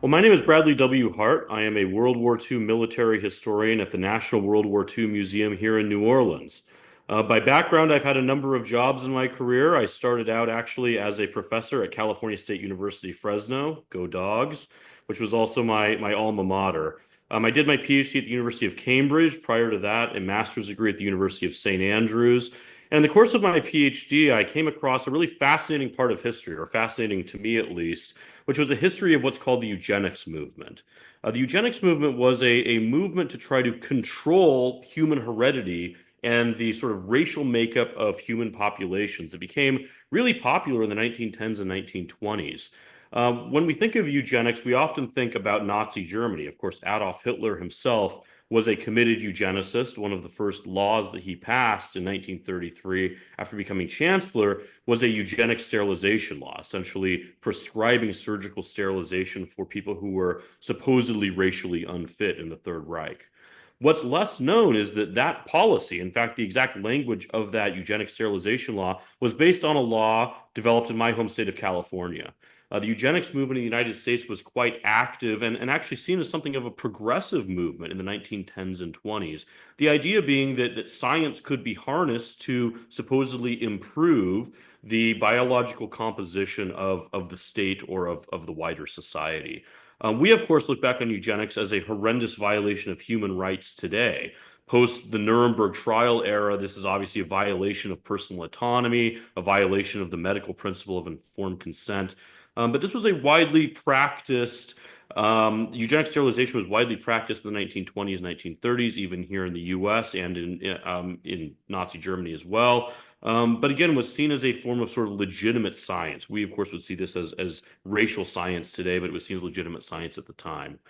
Well, my name is Bradley W. Hart. I am a World War II military historian at the National World War II Museum here in New Orleans. By background, I've had a number of jobs in my career. I started out actually as a professor at California State University, Fresno, go Dogs, which was also my alma mater. I did my PhD at the University of Cambridge. Prior to that, a master's degree at the University of St. Andrews. And in the course of my PhD, I came across a really fascinating part of history, or fascinating to me at least, which was a history of what's called the eugenics movement. The eugenics movement was a movement to try to control human heredity and the sort of racial makeup of human populations. It became really popular in the 1910s and 1920s. When we think of eugenics, we often think about Nazi Germany. Of course, Adolf Hitler himself was a committed eugenicist. One of the first laws that he passed in 1933 after becoming chancellor was a eugenic sterilization law, essentially prescribing surgical sterilization for people who were supposedly racially unfit in the Third Reich. What's less known is that that policy, in fact, the exact language of that eugenic sterilization law, was based on a law developed in my home state of California. The eugenics movement in the United States was quite active and actually seen as something of a progressive movement in the 1910s and 20s. The idea being that science could be harnessed to supposedly improve the biological composition of the state or of the wider society. We, of course, look back on eugenics as a horrendous violation of human rights today. Post the Nuremberg trial era, this is obviously a violation of personal autonomy, a violation of the medical principle of informed consent. But this was a widely practiced, eugenic sterilization was widely practiced in the 1920s, 1930s, even here in the US and in Nazi Germany as well. But again, was seen as a form of sort of legitimate science. We, of course, would see this as racial science today, but it was seen as legitimate science at the time.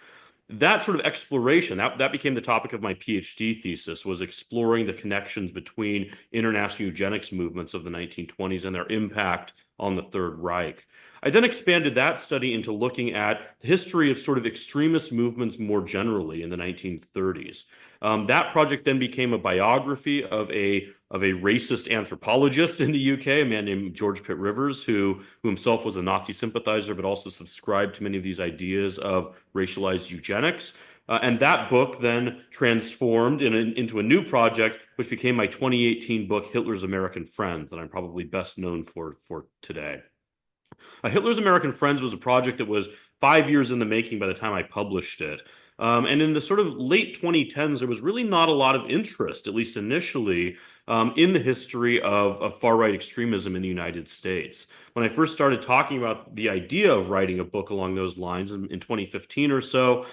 That sort of exploration, that became the topic of my PhD thesis, was exploring the connections between international eugenics movements of the 1920s and their impact on the Third Reich. I then expanded that study into looking at the history of sort of extremist movements more generally in the 1930s. That project then became a biography of a racist anthropologist in the UK, a man named George Pitt Rivers, who himself was a Nazi sympathizer, but also subscribed to many of these ideas of racialized eugenics. And that book then transformed into a new project, which became my 2018 book, Hitler's American Friends, that I'm probably best known for today. Hitler's American Friends was a project that was 5 years in the making by the time I published it. And in the sort of late 2010s, there was really not a lot of interest, at least initially, in the history of far-right extremism in the United States. When I first started talking about the idea of writing a book along those lines in 2015 or so,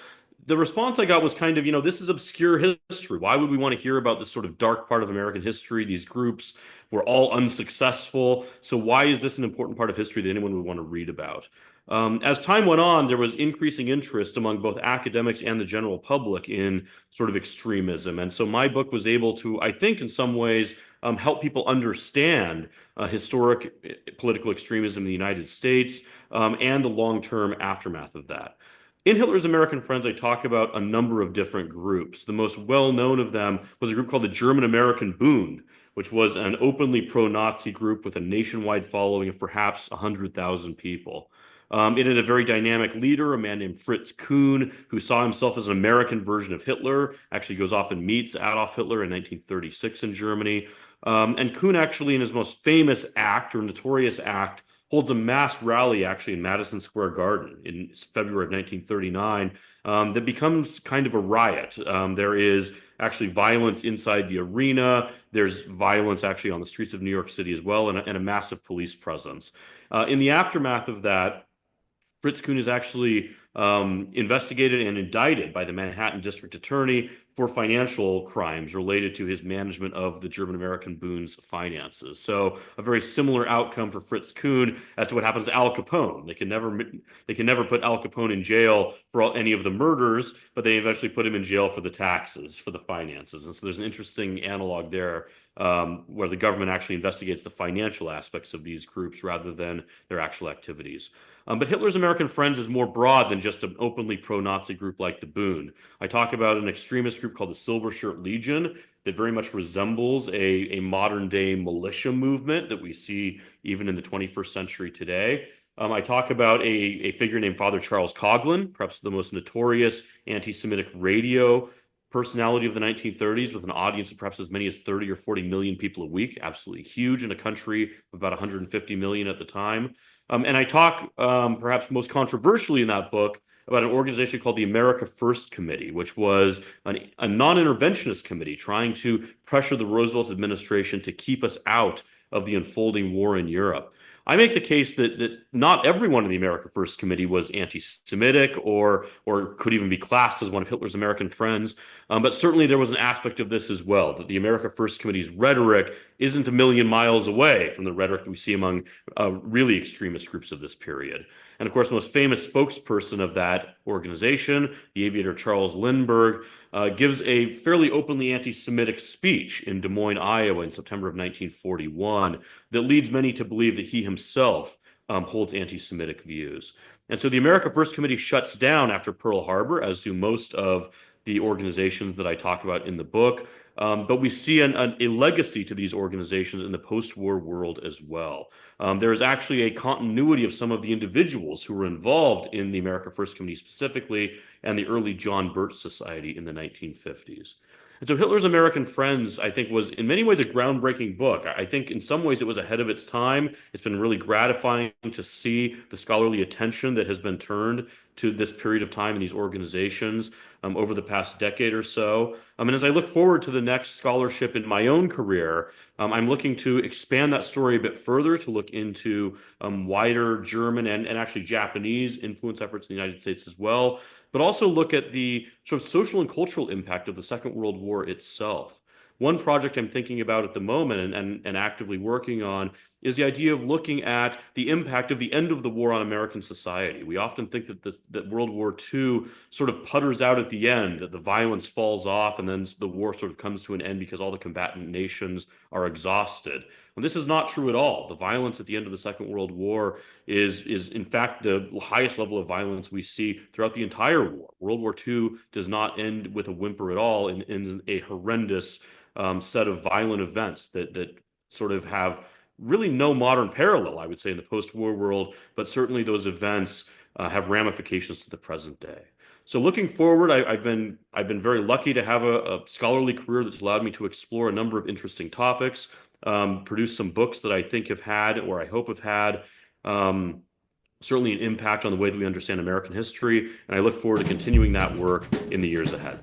the response I got was kind of, this is obscure history. Why would we want to hear about this sort of dark part of American history? These groups were all unsuccessful. So why is this an important part of history that anyone would want to read about? As time went on, there was increasing interest among both academics and the general public in sort of extremism. And so my book was able to, I think, in some ways, help people understand historic political extremism in the United States and the long-term aftermath of that. In Hitler's American Friends, I talk about a number of different groups. The most well-known of them was a group called the German American Bund, which was an openly pro-Nazi group with a nationwide following of perhaps 100,000 people. It had a very dynamic leader, a man named Fritz Kuhn, who saw himself as an American version of Hitler, actually goes off and meets Adolf Hitler in 1936 in Germany. And Kuhn actually, in his most famous act or notorious act, holds a mass rally actually in Madison Square Garden in February of 1939 that becomes kind of a riot. There is actually violence inside the arena. There's violence actually on the streets of New York City as well, and a massive police presence. In the aftermath of that, Fritz Kuhn is actually investigated and indicted by the Manhattan District Attorney for financial crimes related to his management of the German American Bund's finances. So a very similar outcome for Fritz Kuhn as to what happens to Al Capone. They can never put Al Capone in jail for any of the murders, but they eventually put him in jail for the taxes, for the finances. And so there's an interesting analog there where the government actually investigates the financial aspects of these groups rather than their actual activities. But Hitler's American Friends is more broad than just an openly pro-Nazi group like the Bund. I talk about an extremist group called the Silvershirt Legion that very much resembles a modern day militia movement that we see even in the 21st century today. I talk about a figure named Father Charles Coughlin, perhaps the most notorious anti-Semitic radio personality of the 1930s, with an audience of perhaps as many as 30 or 40 million people a week, absolutely huge in a country of about 150 million at the time. And I talk, perhaps most controversially in that book, about an organization called the America First Committee, which was a non-interventionist committee trying to pressure the Roosevelt administration to keep us out of the unfolding war in Europe. I make the case that not everyone in the America First Committee was anti-Semitic or could even be classed as one of Hitler's American friends, but certainly there was an aspect of this as well, that the America First Committee's rhetoric isn't a million miles away from the rhetoric that we see among really extremist groups of this period. And of course, the most famous spokesperson of that organization, the aviator Charles Lindbergh, gives a fairly openly anti-Semitic speech in Des Moines, Iowa in September of 1941 that leads many to believe that he himself holds anti-Semitic views. And so the America First Committee shuts down after Pearl Harbor, as do most of the organizations that I talk about in the book. But we see a legacy to these organizations in the post-war world as well. There is actually a continuity of some of the individuals who were involved in the America First Committee specifically and the early John Birch Society in the 1950s. And so Hitler's American Friends, I think, was in many ways a groundbreaking book. I think in some ways it was ahead of its time. It's been really gratifying to see the scholarly attention that has been turned to this period of time in these organizations over the past decade or so. And as I look forward to the next scholarship in my own career, I'm looking to expand that story a bit further, to look into wider German and actually Japanese influence efforts in the United States as well, but also look at the sort of social and cultural impact of the Second World War itself. One project I'm thinking about at the moment and actively working on is the idea of looking at the impact of the end of the war on American society. We often think that World War II sort of putters out at the end, that the violence falls off and then the war sort of comes to an end because all the combatant nations are exhausted. And this is not true at all. The violence at the end of the Second World War is in fact the highest level of violence we see throughout the entire war. World War II does not end with a whimper at all in a horrendous set of violent events that sort of have really no modern parallel, I would say, in the post-war world, but certainly those events have ramifications to the present day. So looking forward, I've been very lucky to have a scholarly career that's allowed me to explore a number of interesting topics, produce some books that I think have had, or I hope have had, certainly an impact on the way that we understand American history, and I look forward to continuing that work in the years ahead.